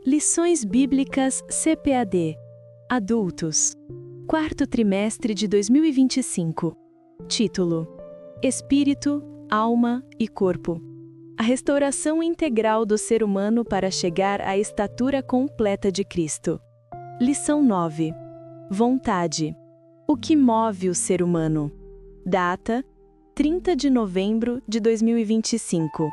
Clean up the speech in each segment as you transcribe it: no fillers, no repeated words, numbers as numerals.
Lições Bíblicas CPAD Adultos, quarto trimestre de 2025. Título: Espírito, Alma e Corpo. A restauração integral do ser humano para chegar à estatura completa de Cristo. Lição 9. Vontade. O que move o ser humano? Data: 30 de novembro de 2025.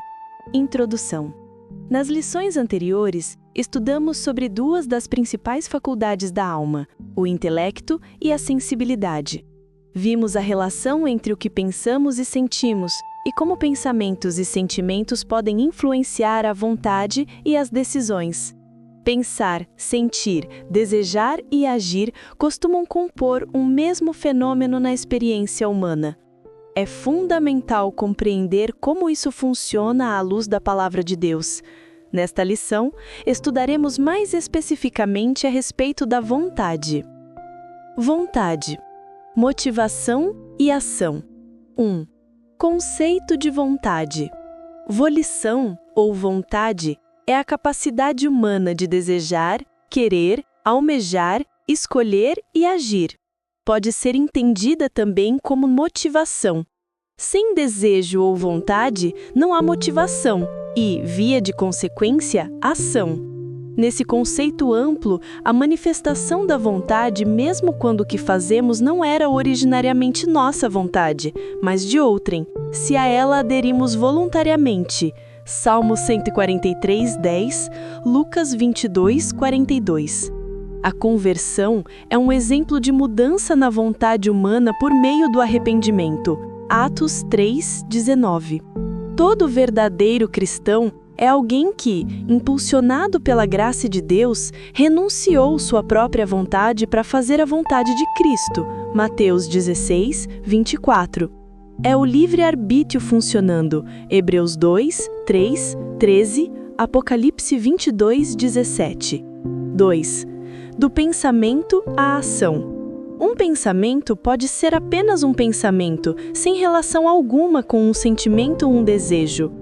Introdução. Nas lições anteriores, estudamos sobre duas das principais faculdades da alma, o intelecto e a sensibilidade. Vimos a relação entre o que pensamos e sentimos, e como pensamentos e sentimentos podem influenciar a vontade e as decisões. Pensar, sentir, desejar e agir costumam compor um mesmo fenômeno na experiência humana. É fundamental compreender como isso funciona à luz da Palavra de Deus. Nesta lição, estudaremos mais especificamente a respeito da vontade. Vontade, motivação e ação. 1. Conceito de vontade. Volição, ou vontade, é a capacidade humana de desejar, querer, almejar, escolher e agir. Pode ser entendida também como motivação. Sem desejo ou vontade, não há motivação e, via de consequência, ação. Nesse conceito amplo, a manifestação da vontade, mesmo quando o que fazemos não era originariamente nossa vontade, mas de outrem, se a ela aderimos voluntariamente. Salmo 143, 10, Lucas 22, 42. A conversão é um exemplo de mudança na vontade humana por meio do arrependimento. Atos 3, 19. Todo verdadeiro cristão é alguém que, impulsionado pela graça de Deus, renunciou sua própria vontade para fazer a vontade de Cristo. Mateus 16, 24. É o livre-arbítrio funcionando. Hebreus 2, 3, 13, Apocalipse 22, 17. 2. Do pensamento à ação. Um pensamento pode ser apenas um pensamento, sem relação alguma com um sentimento ou um desejo.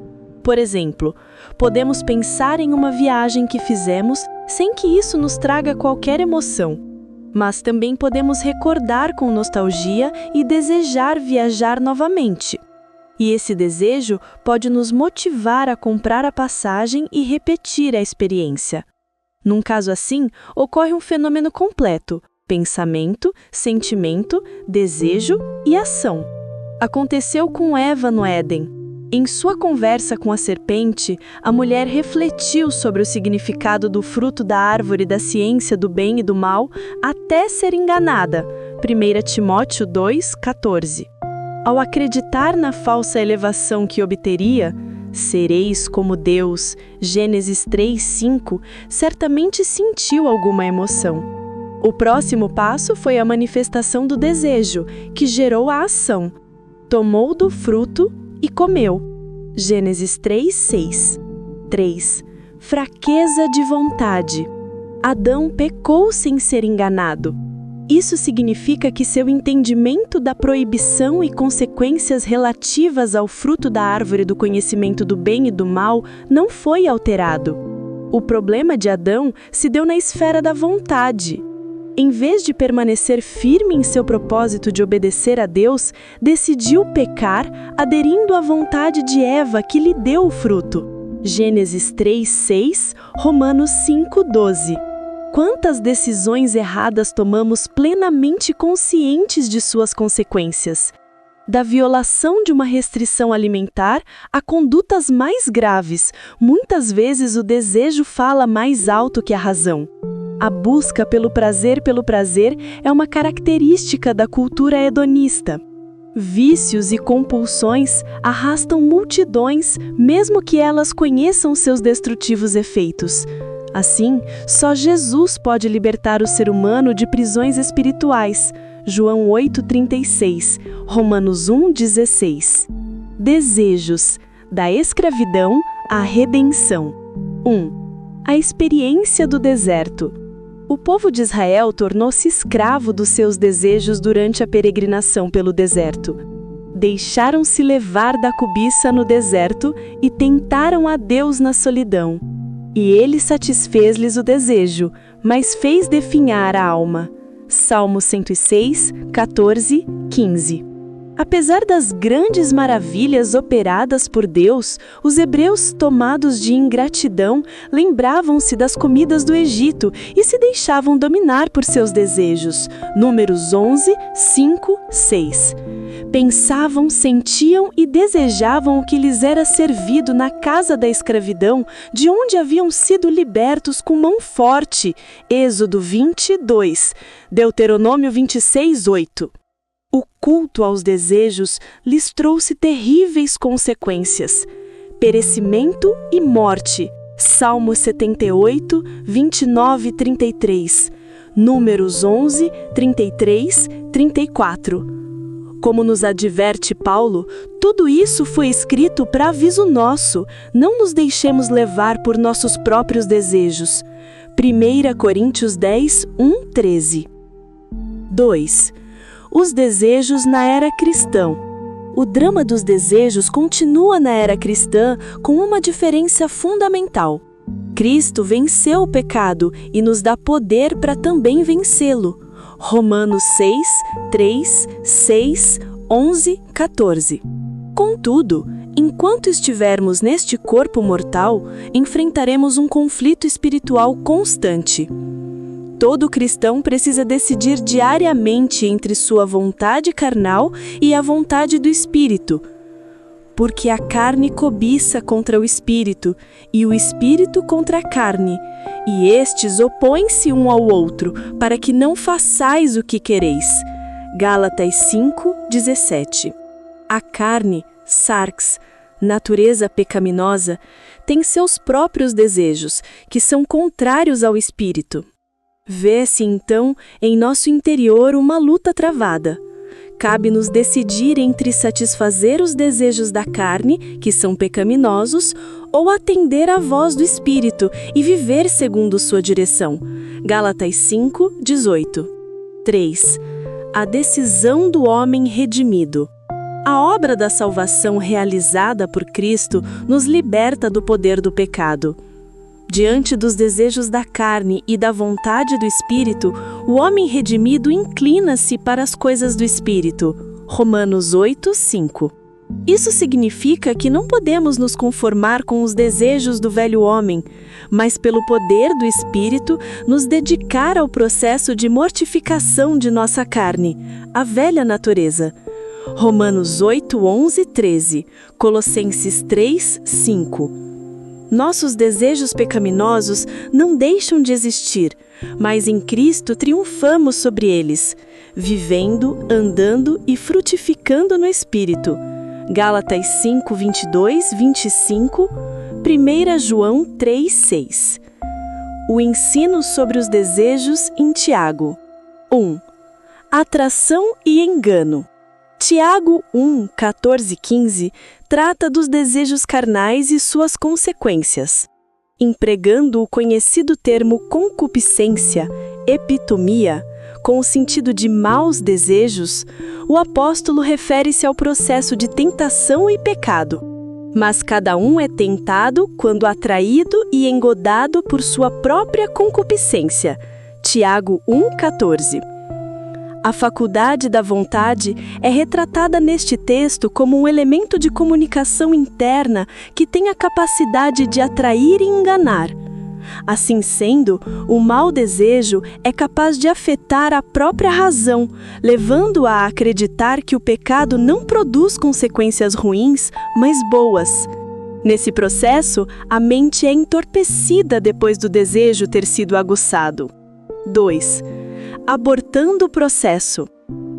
Por exemplo, podemos pensar em uma viagem que fizemos sem que isso nos traga qualquer emoção. Mas também podemos recordar com nostalgia e desejar viajar novamente. E esse desejo pode nos motivar a comprar a passagem e repetir a experiência. Num caso assim, ocorre um fenômeno completo: pensamento, sentimento, desejo e ação. Aconteceu com Eva no Éden. Em sua conversa com a serpente, a mulher refletiu sobre o significado do fruto da árvore da ciência do bem e do mal até ser enganada. 1 Timóteo 2, 14. Ao acreditar na falsa elevação que obteria, sereis como Deus, Gênesis 3, 5, certamente sentiu alguma emoção. O próximo passo foi a manifestação do desejo, que gerou a ação. Tomou do fruto e comeu. Gênesis 3, 6. 3. Fraqueza de vontade. Adão pecou sem ser enganado. Isso significa que seu entendimento da proibição e consequências relativas ao fruto da árvore do conhecimento do bem e do mal não foi alterado. O problema de Adão se deu na esfera da vontade. Em vez de permanecer firme em seu propósito de obedecer a Deus, decidiu pecar, aderindo à vontade de Eva que lhe deu o fruto. Gênesis 3, 6, Romanos 5, 12. Quantas decisões erradas tomamos plenamente conscientes de suas consequências? Da violação de uma restrição alimentar a condutas mais graves, muitas vezes o desejo fala mais alto que a razão. A busca pelo prazer é uma característica da cultura hedonista. Vícios e compulsões arrastam multidões, mesmo que elas conheçam seus destrutivos efeitos. Assim, só Jesus pode libertar o ser humano de prisões espirituais. João 8,36, Romanos 1,16. Desejos, da escravidão à redenção. 1. A experiência do deserto. O povo de Israel tornou-se escravo dos seus desejos durante a peregrinação pelo deserto. Deixaram-se levar da cobiça no deserto e tentaram a Deus na solidão. E ele satisfez-lhes o desejo, mas fez definhar a alma. Salmo 106, 14, 15. Apesar das grandes maravilhas operadas por Deus, os hebreus, tomados de ingratidão, lembravam-se das comidas do Egito e se deixavam dominar por seus desejos. Números 11, 5, 6. Pensavam, sentiam e desejavam o que lhes era servido na casa da escravidão, de onde haviam sido libertos com mão forte. Êxodo 22, Deuteronômio 26, 8. O culto aos desejos lhes trouxe terríveis consequências: perecimento e morte. Salmo 78, 29 e 33. Números 11, 33, 34. Como nos adverte Paulo, tudo isso foi escrito para aviso nosso. Não nos deixemos levar por nossos próprios desejos. 1 Coríntios 10, 1, 13. 2. Os desejos na era cristã. O drama dos desejos continua na era cristã com uma diferença fundamental. Cristo venceu o pecado e nos dá poder para também vencê-lo. Romanos 6, 3, 6, 11, 14. Contudo, enquanto estivermos neste corpo mortal, enfrentaremos um conflito espiritual constante. Todo cristão precisa decidir diariamente entre sua vontade carnal e a vontade do Espírito, porque a carne cobiça contra o Espírito e o Espírito contra a carne, e estes opõem-se um ao outro, para que não façais o que quereis. Gálatas 5, 17. A carne, sarx, natureza pecaminosa, tem seus próprios desejos, que são contrários ao Espírito. Vê-se, então, em nosso interior uma luta travada. Cabe-nos decidir entre satisfazer os desejos da carne, que são pecaminosos, ou atender à voz do Espírito e viver segundo sua direção. Gálatas 5, 18. 3. A decisão do homem redimido. A obra da salvação realizada por Cristo nos liberta do poder do pecado. Diante dos desejos da carne e da vontade do Espírito, o homem redimido inclina-se para as coisas do Espírito. Romanos 8, 5. Isso significa que não podemos nos conformar com os desejos do velho homem, mas pelo poder do Espírito nos dedicar ao processo de mortificação de nossa carne, a velha natureza. Romanos 8, 11, 13. Colossenses 3, 5. Nossos desejos pecaminosos não deixam de existir, mas em Cristo triunfamos sobre eles, vivendo, andando e frutificando no Espírito. Gálatas 5, 22, 25, 1 João 3, 6. O ensino sobre os desejos em Tiago. 1. Atração e engano. Tiago 1, 14 e 15 trata dos desejos carnais e suas consequências. Empregando o conhecido termo concupiscência, epitomia, com o sentido de maus desejos, o apóstolo refere-se ao processo de tentação e pecado. Mas cada um é tentado quando atraído e engodado por sua própria concupiscência. Tiago 1, 14. A faculdade da vontade é retratada neste texto como um elemento de comunicação interna que tem a capacidade de atrair e enganar. Assim sendo, o mau desejo é capaz de afetar a própria razão, levando-a a acreditar que o pecado não produz consequências ruins, mas boas. Nesse processo, a mente é entorpecida depois do desejo ter sido aguçado. 2. Abortando o processo.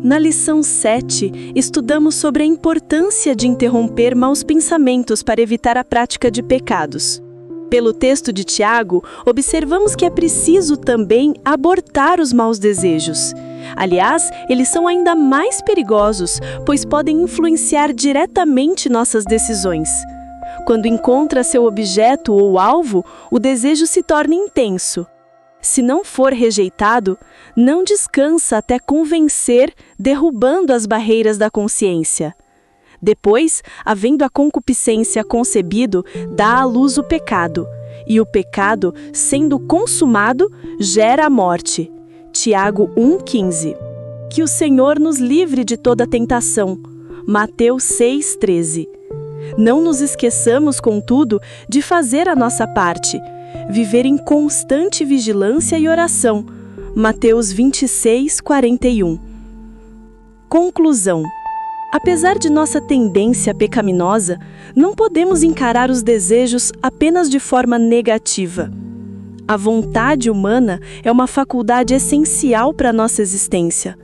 Na lição 7, estudamos sobre a importância de interromper maus pensamentos para evitar a prática de pecados. Pelo texto de Tiago, observamos que é preciso também abortar os maus desejos. Aliás, eles são ainda mais perigosos, pois podem influenciar diretamente nossas decisões. Quando encontra seu objeto ou alvo, o desejo se torna intenso. Se não for rejeitado, não descansa até convencer, derrubando as barreiras da consciência. Depois, havendo a concupiscência concebido, dá à luz o pecado, e o pecado, sendo consumado, gera a morte. Tiago 1,15. Que o Senhor nos livre de toda tentação. Mateus 6,13. Não nos esqueçamos, contudo, de fazer a nossa parte, viver em constante vigilância e oração. Mateus 26:41. Conclusão. Apesar de nossa tendência pecaminosa, não podemos encarar os desejos apenas de forma negativa. A vontade humana é uma faculdade essencial para a nossa existência.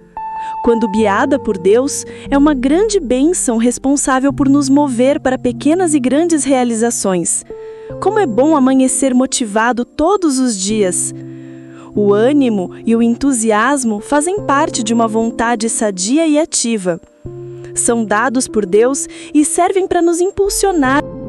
Quando guiada por Deus, é uma grande bênção responsável por nos mover para pequenas e grandes realizações. Como é bom amanhecer motivado todos os dias! O ânimo e o entusiasmo fazem parte de uma vontade sadia e ativa. São dados por Deus e servem para nos impulsionar